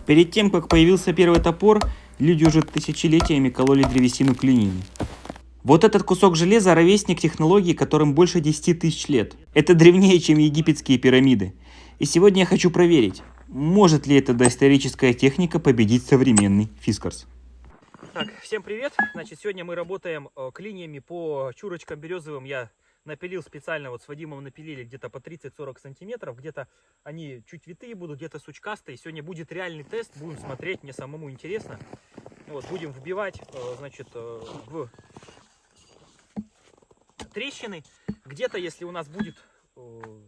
Перед тем, как появился первый топор, люди уже тысячелетиями кололи древесину клиньями. Вот этот кусок железа – ровесник технологий, которым больше 10 тысяч лет. Это древнее, чем египетские пирамиды. И сегодня я хочу проверить, может ли эта доисторическая техника победить современный фискарс. Так, всем привет! Значит, сегодня мы работаем клиньями по чурочкам березовым. Я напилил специально, вот с Вадимом напилили где-то по 30-40 сантиметров. Где-то они чуть витые будут, где-то сучкастые. Сегодня будет реальный тест, будем смотреть, мне самому интересно. Вот, будем вбивать, значит, в трещины. Где-то, если у нас будет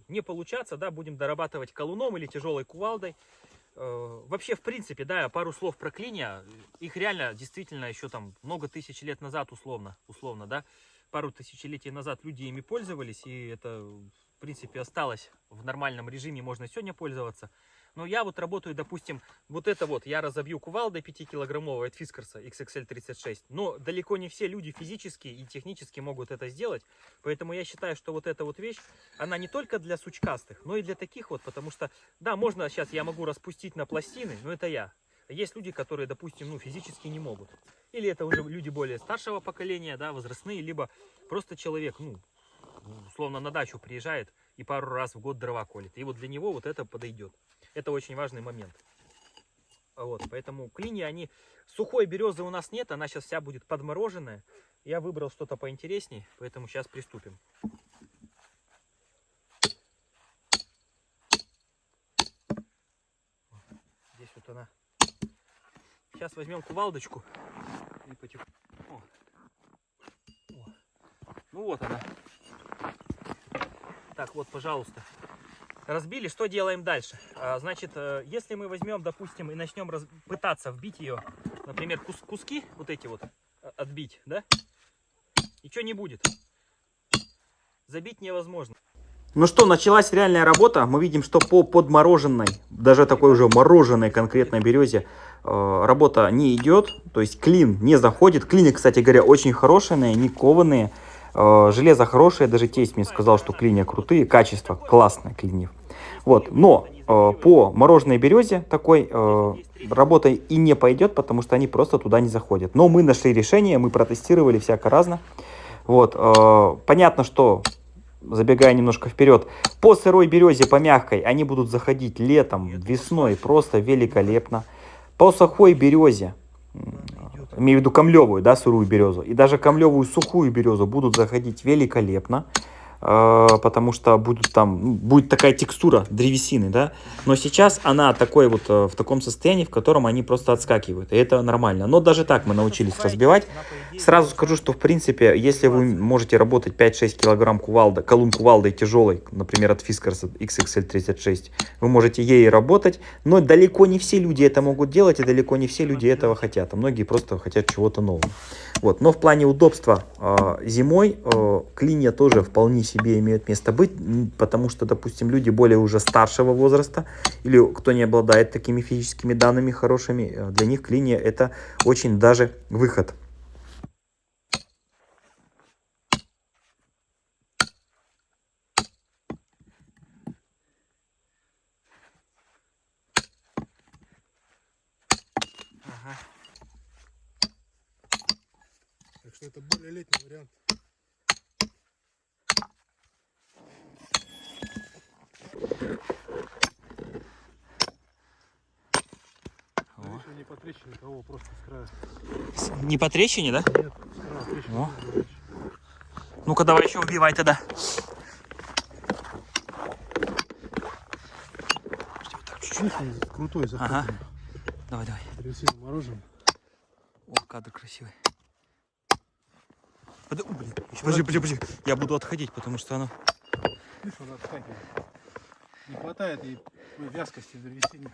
не получаться, да, будем дорабатывать колуном или тяжелой кувалдой. Вообще, в принципе, да, пару слов про клинья. Их реально, действительно, еще там много тысяч лет назад, условно, да, пару тысячелетий назад люди ими пользовались, и это, в принципе, осталось в нормальном режиме, можно сегодня пользоваться. Но я вот работаю, допустим, вот это вот, я разобью кувалдой 5-килограммовой от Фискарса XXL36, но далеко не все люди физически и технически могут это сделать, поэтому я считаю, что вот эта вот вещь, она не только для сучкастых, но и для таких вот, потому что, да, можно сейчас, я могу распустить на пластины, но это я. Есть люди, которые, допустим, ну, физически не могут. Или это уже люди более старшего поколения, да, возрастные, либо просто человек, ну, условно на дачу приезжает и пару раз в год дрова колет. И вот для него вот это подойдет. Это очень важный момент. Вот, поэтому клинья, они... Сухой березы у нас нет, она сейчас вся будет подмороженная. Я выбрал что-то поинтереснее, поэтому сейчас приступим. Здесь вот она. Сейчас возьмем кувалдочку и потихоньку. Ну вот она. Так, вот, пожалуйста. Разбили, что делаем дальше? Значит, если мы возьмем, допустим, и начнем пытаться вбить ее, например, куски вот эти вот отбить, да? Ничего не будет. Забить невозможно. Ну что, началась реальная работа. Мы видим, что по подмороженной, даже такой уже мороженой конкретной березе, работа не идет. То есть клин не заходит. Клины, кстати говоря, очень хорошие, не кованые. Железо хорошее, даже тесть мне сказал, что клинья крутые, качество классное клиньев. Вот, но по мороженой березе такой работа и не пойдет, потому что они просто туда не заходят. Но мы нашли решение, мы протестировали всяко разно. Вот, понятно, что, забегая немножко вперед, по сырой березе, по мягкой, они будут заходить летом, весной, просто великолепно. По сухой березе, имею в виду камлевую, да, сырую березу, и даже камлевую сухую березу будут заходить великолепно, потому что будет такая текстура древесины, да, но сейчас она такой вот в таком состоянии, в котором они просто отскакивают, и это нормально. Но даже так мы научились разбивать. Сразу скажу, что в принципе, если вы можете работать 5-6 килограмм колун кувалдой тяжелой, например, от Фискарса XXL36, вы можете ей работать, но далеко не все люди это могут делать, и далеко не все люди этого хотят, а многие просто хотят чего-то нового. Вот. Но в плане удобства зимой клинья тоже вполне себе имеют место быть, потому что, допустим, люди более уже старшего возраста или кто не обладает такими физическими данными хорошими, для них клинья это очень даже выход. Ага. Так что это более летний вариант. Еще не по трещине, кого просто с края. Не по трещине, да? Нет, с края трещины. Ну-ка, давай еще убивай тогда. Вот так чуть-чуть. Крутой заход. Ага. Давай. Древесина мороженое. О, кадр красивый. Подожди. Я буду отходить, потому что оно... Видишь, он отскакивает. Не хватает и вязкости в древесине.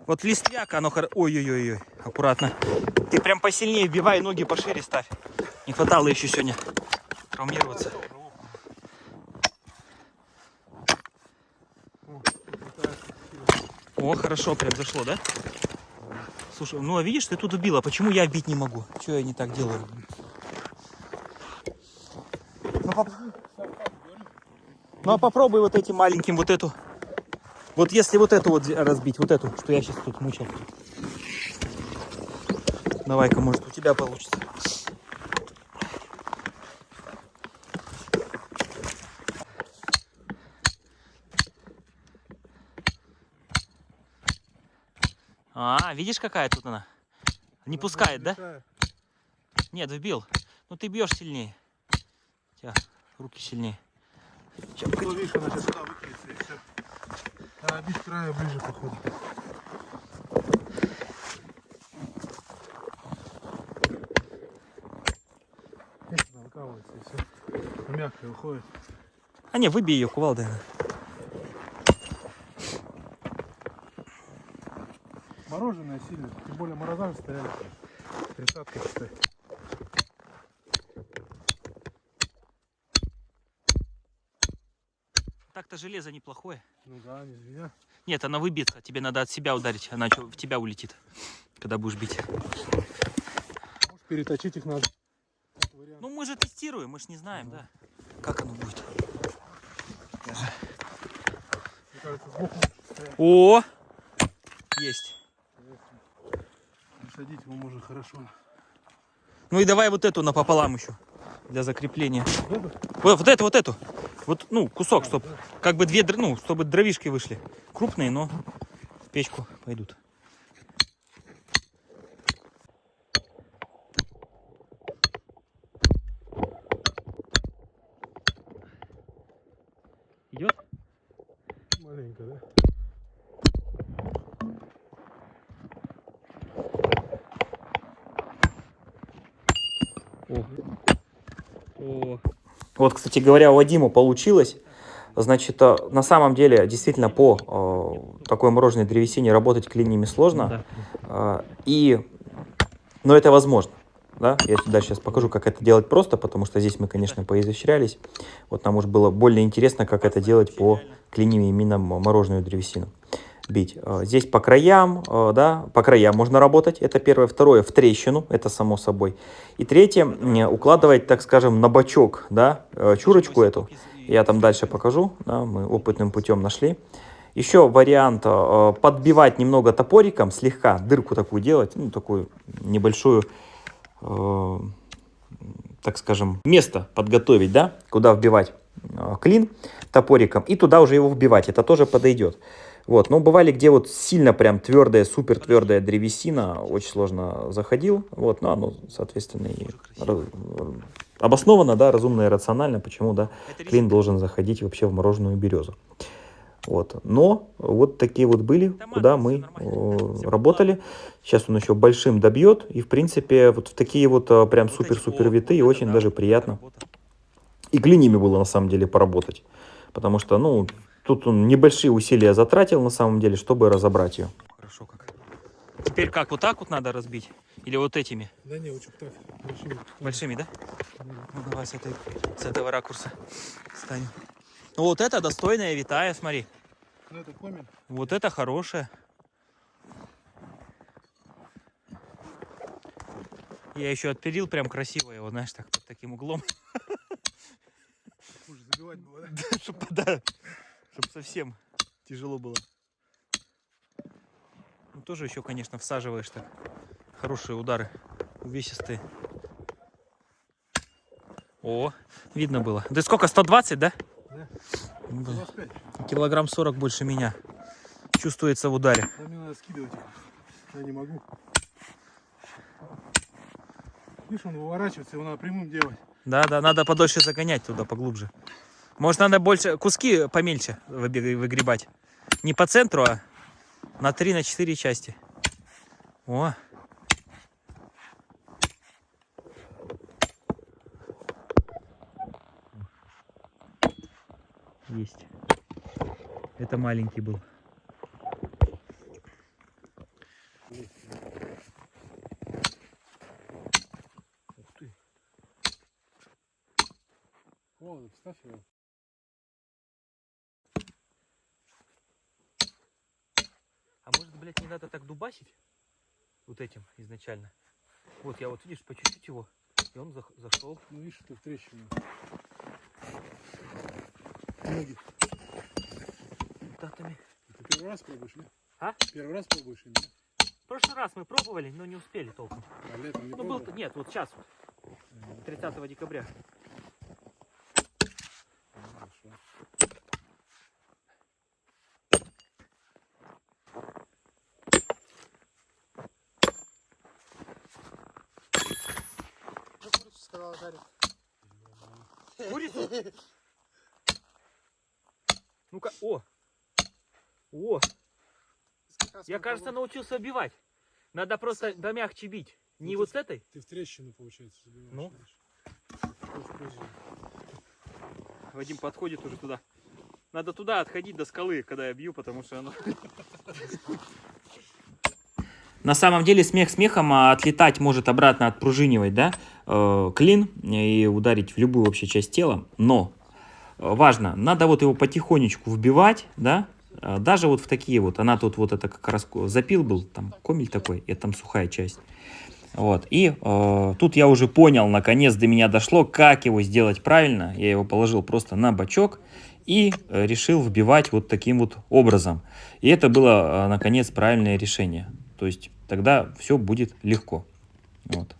Вот листвяк, оно... Ой-ой-ой, аккуратно. Ты прям посильнее вбивай, ноги пошире ставь. Не хватало еще сегодня травмироваться. О, хорошо, прям зашло, да? Слушай, ну а видишь, ты тут убила. Почему я бить не могу? Что я не так делаю? Ну а попробуй вот этим маленьким вот эту. Вот если вот эту вот разбить, вот эту, что я сейчас тут мучил. Давай-ка, может, у тебя получится. А, видишь, какая тут она? Не пускает, да? Нет, вбил. Ну ты бьешь сильнее. У тебя руки сильнее. Сейчас, Ну, видишь, она сейчас сюда выкинется и все. А бить края ближе, походу. Толкавывается и все. Мягко уходит. А не, выбей ее кувалдой. Мороженое сильно. Тем более мороза же стояли. 30-ка, считай. Так-то железо неплохое. Ну да, не зря. Нет, она выбьется. Тебе надо от себя ударить. Она в тебя улетит, когда будешь бить. Может, переточить их надо. Ну мы же тестируем, мы же не знаем, да. Как оно будет. Мне кажется, сбоку стоять. О! Есть. Садить его можно хорошо. Ну и давай вот эту напополам еще. Для закрепления. Эту? Вот эту. Вот, ну, кусок, чтоб как бы ну, чтобы дровишки вышли. Крупные, но в печку пойдут. Идет? Маленько, да? О. Вот, кстати говоря, у Вадима получилось. Значит, на самом деле, действительно, по такой мороженой древесине работать клиньями сложно. Да. Но это возможно. Да? Я дальше сейчас покажу, как это делать просто, потому что здесь мы, конечно, поизощрялись. Вот нам уж было более интересно, как это делать по клиньями именно мороженую древесину. Бить. Здесь по краям, да, по краям можно работать, это первое. Второе, в трещину, это само собой. И третье, укладывать, так скажем, на бочок, да, чурочку эту. Я там дальше покажу, да, мы опытным путем нашли. Еще вариант подбивать немного топориком, слегка дырку такую делать, ну, такую небольшую, так скажем, место подготовить, да, куда вбивать клин топориком, и туда уже его вбивать, это тоже подойдет. Вот, но бывали, где вот сильно прям твердая, супер твердая древесина, очень сложно заходил, вот, но оно, соответственно, и обоснованно, да, разумно и рационально, почему, да, клин должен заходить вообще в мороженую березу. Вот, но вот такие вот были, куда мы работали. Сейчас он еще большим добьет, и, в принципе, вот в такие вот прям супер-супер витые очень даже приятно. И клиньями было, на самом деле, поработать, потому что, ну, тут он небольшие усилия затратил, на самом деле, чтобы разобрать ее. Хорошо как. Теперь как, вот так вот надо разбить? Или вот этими? Да не, лучше так. Большими, да? Ну давай с этого ракурса станем. Ну вот это достойная витая, смотри. Ну это комин. Вот это хорошая. Я еще отпилил прям красиво его, знаешь, так под таким углом. Хуже забивать было, да? Чтобы совсем тяжело было. Ну, тоже еще, конечно, всаживаешь так. Хорошие удары, увесистые. О, видно было. Да сколько, 120, да? Да. Да. 25. Килограмм 40 больше меня. Чувствуется в ударе. Да мне надо скидывать их. Я не могу. Видишь, он выворачивается, его надо прямым делать. Да, надо подольше загонять туда, поглубже. Может, надо больше, куски помельче выгребать. Не по центру, а на 3-4 части. О. Есть. Это маленький был. Ух ты. О, ставь его. А может, блядь, не надо так дубасить? Вот этим изначально. Вот я вот, видишь, по чуть-чуть его. И он зашел. Ну видишь, ты в трещину. Ноги. Татами. Это Ты первый раз пробуешь, нет? А? Первый раз пробуешь, нет? В прошлый раз мы пробовали, но не успели толком. А летом не Ну, пробовал? был, нет, вот сейчас, вот, 30 декабря. Хорошо. Ну, курицу сказала жарить. Курицу? Ну-ка, о! О! Как раз Я, мы кажется, пробовали. научился бивать. Надо просто домягче бить. Не вот с этой? Ты в трещину, получается, забиваешь. Ну. видишь? Чуть позже. Вадим подходит уже туда. Надо туда отходить до скалы, когда я бью, потому что оно... На самом деле смех смехом, а отлетать может обратно отпружинивать, да, клин и ударить в любую вообще часть тела. Но важно, надо вот его потихонечку вбивать, да, даже вот в такие вот, она тут вот это как раз запил был, там комель такой, это там сухая часть. Вот, и тут я уже понял, наконец до меня дошло, как его сделать правильно. Я его положил просто на бочок и решил вбивать вот таким вот образом. И это было, наконец, правильное решение. То есть тогда все будет легко. Вот.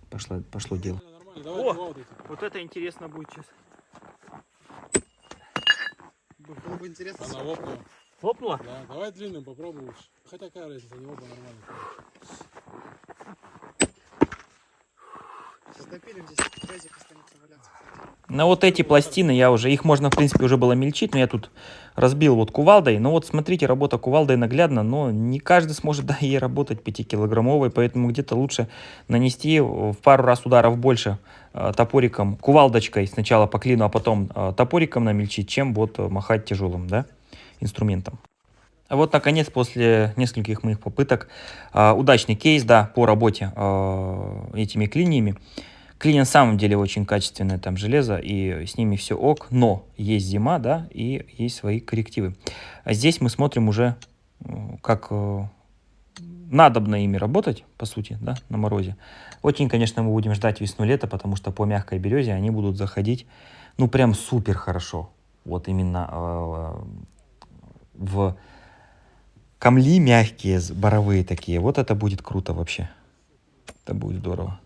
Пошло дело. Нормально, давай О! кувалдой. Вот это интересно будет сейчас. Было бы интересно. Она лопнула. Лопнула? Да, давай длинным попробуй лучше. Хотя какая разница, не оба нормально. Сейчас допилим, здесь газик останется валяться. На вот эти пластины я уже, их можно, в принципе, уже было мельчить, но я тут разбил вот кувалдой. Но вот смотрите, работа кувалдой наглядно, но не каждый сможет, да, ей работать 5-килограммовой, поэтому где-то лучше нанести в пару раз ударов больше топориком, кувалдочкой сначала по клину, а потом топориком намельчить, чем вот махать тяжелым, да, инструментом. А вот, наконец, после нескольких моих попыток, удачный кейс, да, по работе этими клиньями. Клини на самом деле очень качественное там железо, и с ними все ок, но есть зима, да, и есть свои коррективы. А здесь мы смотрим уже, как надобно ими работать, по сути, да, на морозе. Очень, конечно, мы будем ждать весну-лето, потому что по мягкой березе они будут заходить, ну, прям супер хорошо. Вот именно в камли мягкие, боровые такие. Вот это будет круто вообще. Это будет здорово.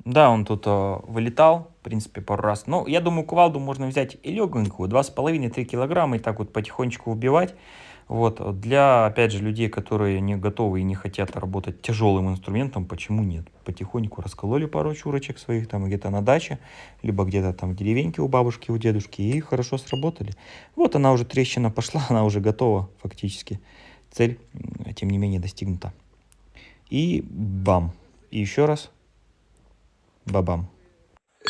Да, он тут вылетал, в принципе, пару раз. Но я думаю, кувалду можно взять и легонькую, 2,5-3 килограмма, и так вот потихонечку убивать. Вот, для, опять же, людей, которые не готовы и не хотят работать тяжелым инструментом, почему нет? Потихоньку раскололи пару чурочек своих там где-то на даче, либо где-то там в деревеньке у бабушки, у дедушки, и хорошо сработали. Вот она уже трещина пошла, она уже готова фактически. Цель, тем не менее, достигнута. И бам. И еще раз. Бабам.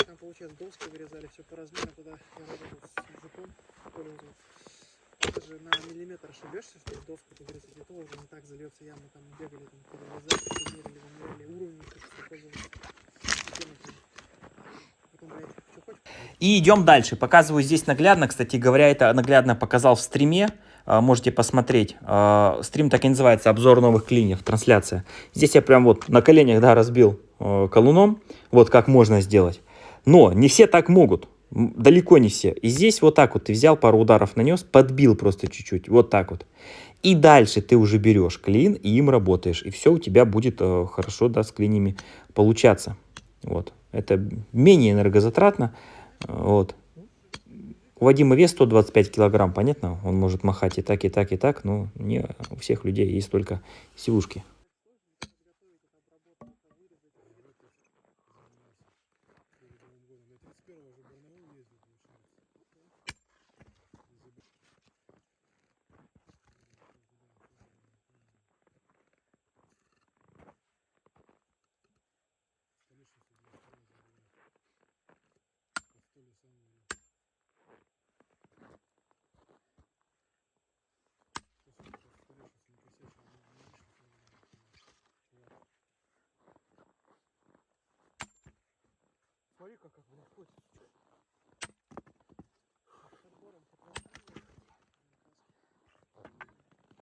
Там, получается, доски вырезали, все по размеру, туда я работал с жуком, пользовался. Это же на миллиметр ошибешься, что доску, как говорится, где-то уже не так зальется яма, там бегали, там перелезали, примерили, вымеряли уровни, как пользоваться. Потом, блядь, что хочешь. И идем дальше. Показываю здесь наглядно. Кстати говоря, это наглядно показал в стриме. Можете посмотреть. Стрим так и называется: обзор новых клиньев, трансляция. Здесь я прям вот на коленях, да, разбил колуном. Вот как можно сделать. Но не все так могут. Далеко не все. И здесь вот так вот ты взял, пару ударов нанес, подбил просто чуть-чуть. Вот так вот. И дальше ты уже берешь клин и им работаешь. И все у тебя будет хорошо, да, с клинями получаться. Вот. Это менее энергозатратно. Вот. У Вадима вес 125 килограмм, понятно? Он может махать и так, и так, и так, но не у всех людей есть только силушки. Смотри, как происходит.